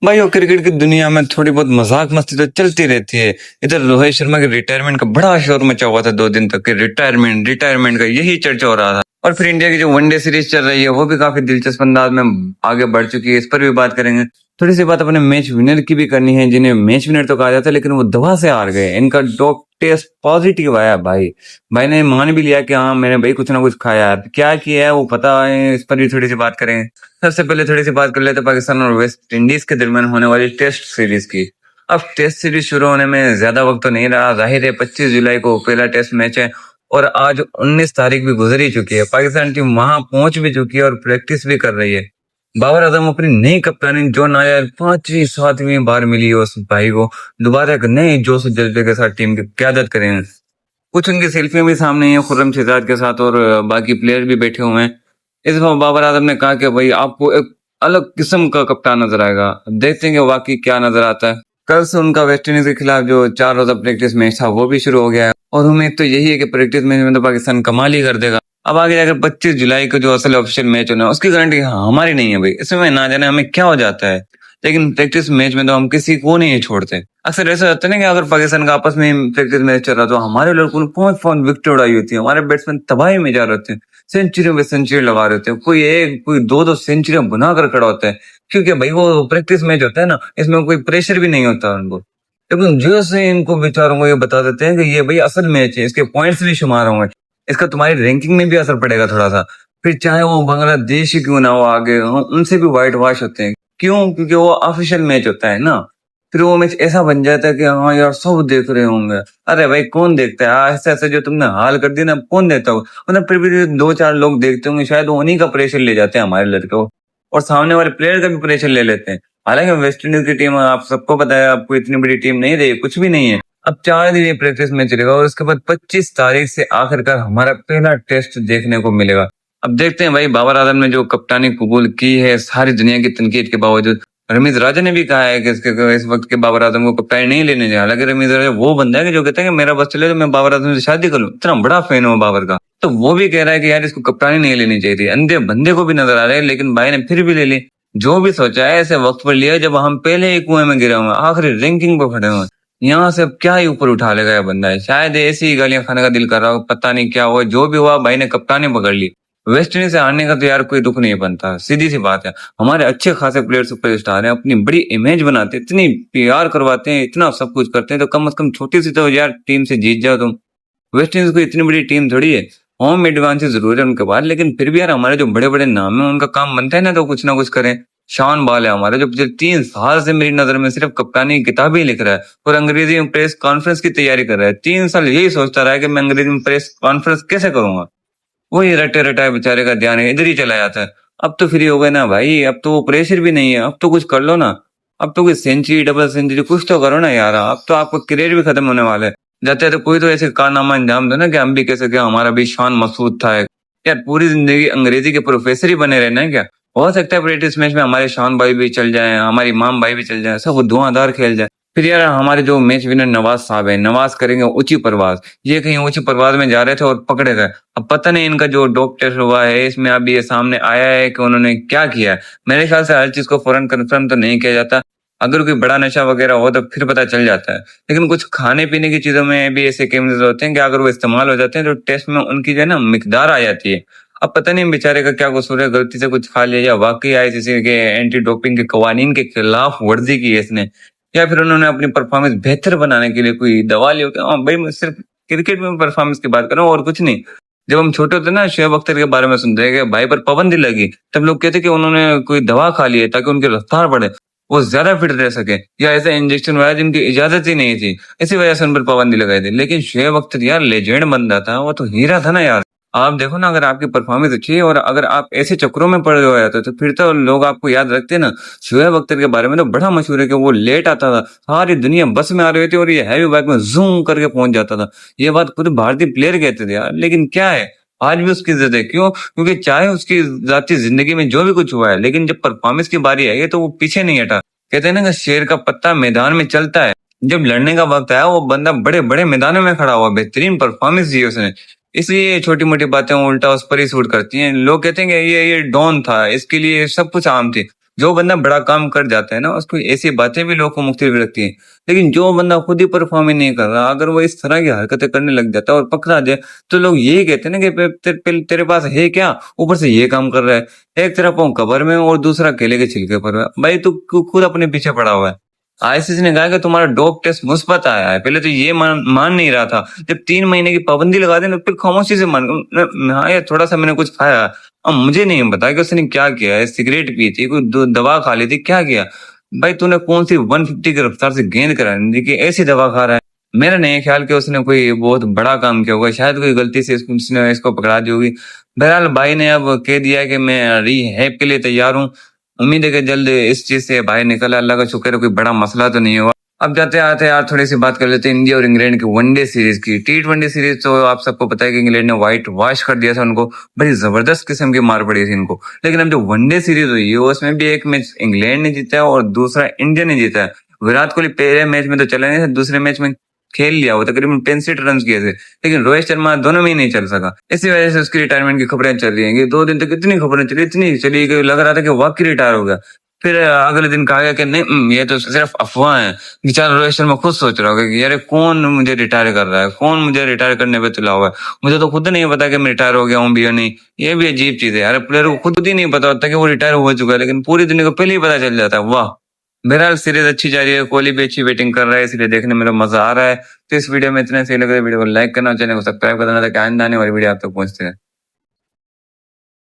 भाई वो क्रिकेट की दुनिया में थोड़ी बहुत मजाक मस्ती तो चलती रहती है। इधर रोहित शर्मा के रिटायरमेंट का बड़ा शोर मचा हुआ था 2 दिन तक के, रिटायरमेंट रिटायरमेंट का यही चर्चा हो रहा था। और फिर इंडिया की जो वनडे सीरीज चल रही है वो भी काफी दिलचस्प अंदाज में आगे बढ़ चुकी है, इस पर भी बात करेंगे। थोड़ी सी बात अपने मैच विनर की भी करनी है, जिन्हें मैच विनर तो कहा जाता है लेकिन वो दवा से हार गए। इनका डॉप टेस्ट पॉजिटिव आया भाई। भाई ने मान भी लिया कि हाँ मैंने भाई कुछ ना कुछ खाया है, क्या किया है वो पता है, इस पर भी थोड़ी सी बात करेंगे। सबसे पहले थोड़ी सी बात कर लेते हैं पाकिस्तान और वेस्ट इंडीज के दरमियान होने वाली टेस्ट सीरीज की। अब टेस्ट सीरीज शुरू होने में ज्यादा वक्त तो नहीं रहा, जाहिर है 25 जुलाई को पहला टेस्ट मैच है और आज 19 तारीख भी गुजर ही चुकी है। पाकिस्तान टीम वहां पहुंच भी चुकी है और प्रैक्टिस भी कर रही है। बाबर आजम अपनी नई कप्तानी जो नायर 5वीं 7वीं बार मिली है उस भाई को दोबारा एक नए जोश और जज्बे के साथ टीम की क्यादत करेंगे। कुछ उनकी सेल्फियां भी सामने हैं खुर्रम शहजाद के साथ और बाकी प्लेयर भी बैठे हुए हैं। इस बार बाबर आजम ने कहा कि भाई आपको एक अलग किस्म का कप्तान नजर आएगा, देखते हैं कि वाकई क्या नजर आता है। कल से उनका वेस्ट इंडीज के खिलाफ जो 4 रोजा प्रैक्टिस मैच था वो भी शुरू हो गया है और उम्मीद तो यही है कि प्रैक्टिस मैच में तो पाकिस्तान कमाल ही कर देगा। अब आगे जाकर 25 जुलाई को जो असल ऑफिशियल मैच होना है उसकी गारंटी हमारी नहीं है भाई, इसमें ना जाने हमें क्या हो जाता है। लेकिन प्रैक्टिस मैच में तो हम किसी को नहीं छोड़ते। अक्सर ऐसा होता है ना कि अगर पाकिस्तान का आपस में प्रैक्टिस मैच चल रहा तो हमारे लड़कों ने 5 विकेट उड़ाई होती है, हमारे बैट्समैन तबाही में जा रहे होते हैं, सेंचुरी में सेंचुरी लगा रहे होते हैं, कोई एक कोई दो सेंचुरी बना कर खड़ा होता है। क्योंकि भाई वो प्रैक्टिस मैच होता है ना, इसमें कोई प्रेशर भी नहीं होता उनको। लेकिन जैसे इनको बेचारों को ये बता देते हैं कि ये भाई असल मैच है, इसके पॉइंट्स भी शुमार होंगे, इसका तुम्हारी रैंकिंग में भी असर पड़ेगा थोड़ा सा, फिर चाहे वो बांग्लादेश ही क्यों ना हो आगे, उनसे भी व्हाइट वॉश होते हैं। क्यों? क्योंकि वो ऑफिशियल मैच होता है ना। फिर वो मैच ऐसा बन जाता है कि हाँ यार सब देख रहे होंगे। अरे भाई कौन देखता है ऐसे ऐसे जो तुमने हाल कर दिया ना, कौन देता होगा? मतलब फिर भी 2-4 लोग देखते होंगे, शायद वो उन्हीं का प्रेशर ले जाते हैं हमारे लड़के को और सामने वाले प्लेयर का भी प्रेशर ले लेते हैं। हालांकि वेस्ट इंडीज की टीम आप सबको पता है, आपको इतनी बड़ी टीम नहीं रही, कुछ भी नहीं है। अब 4 दिन ये प्रैक्टिस में चलेगा और उसके बाद 25 तारीख से आखिरकार हमारा पहला टेस्ट देखने को मिलेगा। अब देखते हैं भाई, बाबर आजम ने जो कप्तानी कबूल की है सारी दुनिया की तनकीद के बावजूद, रमीज राजा ने भी कहा है कि इस वक्त के बाबर आजम को कप्तानी नहीं लेने चाहिए। हालांकि रमीज राजा वो बंदा है कि जो कहता है कि मेरा बस चले तो मैं बाबर आजम से शादी कर लूं, इतना बड़ा फैन हूँ बाबर का। तो वो भी कह रहा है कि यार इसको कप्तानी नहीं लेनी चाहिए थी। अंधे बंदे को भी नजर आ रहा है लेकिन भाई ने फिर भी ले ली। जो भी सोचा है ऐसे वक्त पर लिया जब हम पहले ही कुएं में गिरे हुए, आखिरी रैंकिंग पर खड़े हुए। यहाँ से अब क्या ही ऊपर उठा लेगा यह बंदा है, शायद ऐसी ही गालियां खाने का दिल कर रहा हो, पता नहीं क्या हुआ। जो भी हुआ भाई ने कप्तानी पकड़ ली। वेस्ट इंडीज से हारने का तो यार कोई दुख नहीं बनता, सीधी सी बात है। हमारे अच्छे खासे प्लेयर सुपरस्टार हैं, अपनी बड़ी इमेज बनाते हैं, इतनी प्यार करवाते हैं, इतना सब कुछ करते हैं, तो कम से कम छोटी सी तो यार टीम से जीत जाओ तुम। वेस्ट इंडीज को इतनी बड़ी टीम थोड़ी है, होम एडवांटेज जरूर है उनके पास, लेकिन फिर भी यार हमारे जो बड़े बड़े नाम है उनका काम बनता है ना, तो कुछ ना कुछ करें। शान बाल है हमारा जो पिछले 3 साल से मेरी नजर में सिर्फ कप्तानी की किताब ही लिख रहा है और अंग्रेजी में प्रेस कॉन्फ्रेंस की तैयारी कर रहा है। 3 साल यही सोचता रहा है कि मैं अंग्रेजी में प्रेस कॉन्फ्रेंस कैसे करूंगा। वही रटे रटाए बेचारे का ध्यान है इधर ही चला जाता है। अब तो फ्री हो गए ना भाई, अब तो वो प्रेशर भी नहीं है, अब तो कुछ कर लो ना। अब तो कोई सेंचुरी डबल सेंचुरी कुछ तो करो ना यार, अब तो आपका करियर भी खत्म होने वाला है। जाते हैं तो कोई तो ऐसे कारनामा अंजाम दो ना कि हम भी कैसे क्या, हमारा भी शान मसूद था यार, पूरी जिंदगी अंग्रेजी के प्रोफेसर ही बने रहना है क्या? हो सकता है प्रैक्टिस मैच में हमारे शान भाई भी चल जाए, हमारे इमाम भाई भी चल जाए, सब धुआंधार खेल जाए। फिर यार हमारे जो मैच विनर नवाज साहब है, नवाज करेंगे ऊंची परवाज। ये कहीं ऊंची परवाज में जा रहे थे और पकड़े गए। अब पता नहीं इनका जो डोप टेस्ट हुआ है इसमें अभी ये सामने आया है कि उन्होंने क्या किया है। मेरे ख्याल से हर चीज को फौरन कंफर्म तो नहीं किया जाता, अगर कोई बड़ा नशा वगैरह हो तो फिर पता चल जाता है। लेकिन कुछ खाने पीने की चीजों में भी ऐसे केमिकल्स होते हैं कि अगर वो इस्तेमाल हो जाते हैं तो टेस्ट में उनकी जो है ना मिकदार आ जाती है। अब पता नहीं बेचारे का क्या कसूर है, गलती से कुछ खा लिया या वाकई आईसीसी के एंटी डोपिंग के कवानीन के खिलाफ वर्जी की है इसने, या फिर उन्होंने अपनी परफॉर्मेंस बेहतर बनाने के लिए कोई दवा ली होगी। हाँ भाई मैं सिर्फ क्रिकेट में परफॉर्मेंस की बात कर रहा हूँ और कुछ नहीं। जब हम छोटे होते ना शोएब अख्तर के बारे में सुनते हैं कि भाई पर पाबंदी लगी, तब लोग कहते कि उन्होंने कोई दवा खा ली है ताकि उनकी रफ्तार बढ़े, वो ज्यादा फिट रह सके, या ऐसे इंजेक्शन वगैरह जिनकी इजाजत ही नहीं थी, इसी वजह से उन पर पाबंदी लगाई थी। लेकिन शोएब अख्तर यार लेजेंड बंदा था, वो तो हीरा था ना यार। आप देखो ना, अगर आपकी परफॉर्मेंस अच्छी है और अगर आप ऐसे चक्रों में पड़ गए तो फिर तो लोग आपको याद रखते हैं ना। शोएब अख्तर के बारे में तो बड़ा मशहूर है कि वो लेट आता था, सारी दुनिया बस में आ रही थी और ये हैवी बाइक में जूम करके पहुंच जाता था। ये बात खुद भारतीय प्लेयर कहते थे यार। लेकिन क्या है, आज भी उसकी इज्जत है। क्यों? क्योंकि चाहे उसकी जाती जिंदगी में जो भी कुछ हुआ है, लेकिन जब परफॉर्मेंस की बारी आई है तो वो पीछे नहीं हटा। कहते हैं ना कि शेर का पत्ता मैदान में चलता है, जब लड़ने का वक्त आया वो बंदा बड़े बड़े मैदानों में खड़ा हुआ, बेहतरीन परफॉर्मेंस दी उसने। इसलिए छोटी मोटी बातें उल्टा उस पर ही सूट करती हैं। लोग कहते हैं कि ये डॉन था, इसके लिए सब कुछ आम थी। जो बंदा बड़ा काम कर जाता है ना, उसको ऐसी बातें भी लोगों को मुख्तलिफ लगती है। लेकिन जो बंदा खुद ही परफॉर्म ही नहीं कर रहा, अगर वो इस तरह की हरकतें करने लग जाता है और पकड़ा जाए, तो लोग यही कहते हैं ना कि तेरे पास है क्या, ऊपर से ये काम कर रहा है। एक तेरा पाँव कब्र में और दूसरा केले के छिलके पर है। भाई तू खुद अपने पीछे पड़ा हुआ है। आईसीसी ने कहा कि तुम्हारा डोप टेस्ट मुस्बत आया है। पहले तो ये मान नहीं रहा था। जब 3 महीने की पाबंदी लगा दी, फिर खामोशी से मान, हाँ यार थोड़ा सा मैंने कुछ खाया। अब मुझे नहीं पता कि उसने क्या किया है, सिगरेट पी थी, कोई दवा खा ली थी, क्या किया। भाई तूने कौन सी 150 की रफ्तार से गेंद कराने की ऐसी दवा खा रहा है। मेरा नहीं ख्याल कि उसने कोई बहुत बड़ा काम किया होगा, शायद कोई गलती से उसने इसको पकड़ा दी होगी। बहरहाल भाई ने अब कह दिया है कि मैं रिहैब के लिए तैयार हूँ। उम्मीद है कि जल्द इस चीज से बाहर निकला। अल्लाह का शुक्र है कोई बड़ा मसला तो नहीं हुआ। अब जाते आते यार थोड़ी सी बात कर लेते हैं इंडिया और इंग्लैंड की वनडे सीरीज की। T20 सीरीज तो आप सबको पता है कि इंग्लैंड ने व्हाइट वॉश कर दिया था उनको, बड़ी जबरदस्त किस्म की मार पड़ी थी इनको। लेकिन अब जो वनडे सीरीज हुई है उसमें भी एक मैच इंग्लैंड ने जीता है और दूसरा इंडिया ने जीता है। विराट कोहली पहले मैच में तो चला नहीं था, दूसरे मैच में खेल लिया, वो तकरीबन 65 रन किए थे, लेकिन रोहित शर्मा दोनों में ही नहीं चल सका। इसी वजह से उसकी रिटायरमेंट की खबरें चल रही हैं। 2 दिन तक इतनी खबरें चली, इतनी चली कि लग रहा था कि वाकई रिटायर हो गया। फिर अगले दिन कहा गया कि नहीं, ये तो सिर्फ अफवाह है। बेचारा रोहित शर्मा खुद सोच रहा होगा कि यार कौन मुझे रिटायर कर रहा है, कौन मुझे रिटायर करने पे तुला हुआ है। मुझे तो खुद नहीं पता कि मैं रिटायर हो गया हूँ भी या नहीं। ये भी अजीब चीज है यार, प्लेयर को खुद ही नहीं पता होता कि वो रिटायर हो चुका है, लेकिन पूरी दुनिया को पहले ही पता चल जाता है। वाह। बहरहाल सीरीज अच्छी जा रही है, कोहली भी अच्छी बैटिंग कर रहा है, इसलिए देखने में मजा आ रहा है। तो इस वीडियो में इतना सही लग रहा है, वीडियो को लाइक करना, चैनल को सब्सक्राइब करना ताकि आने वाली वीडियो आप तक पहुंचते हैं।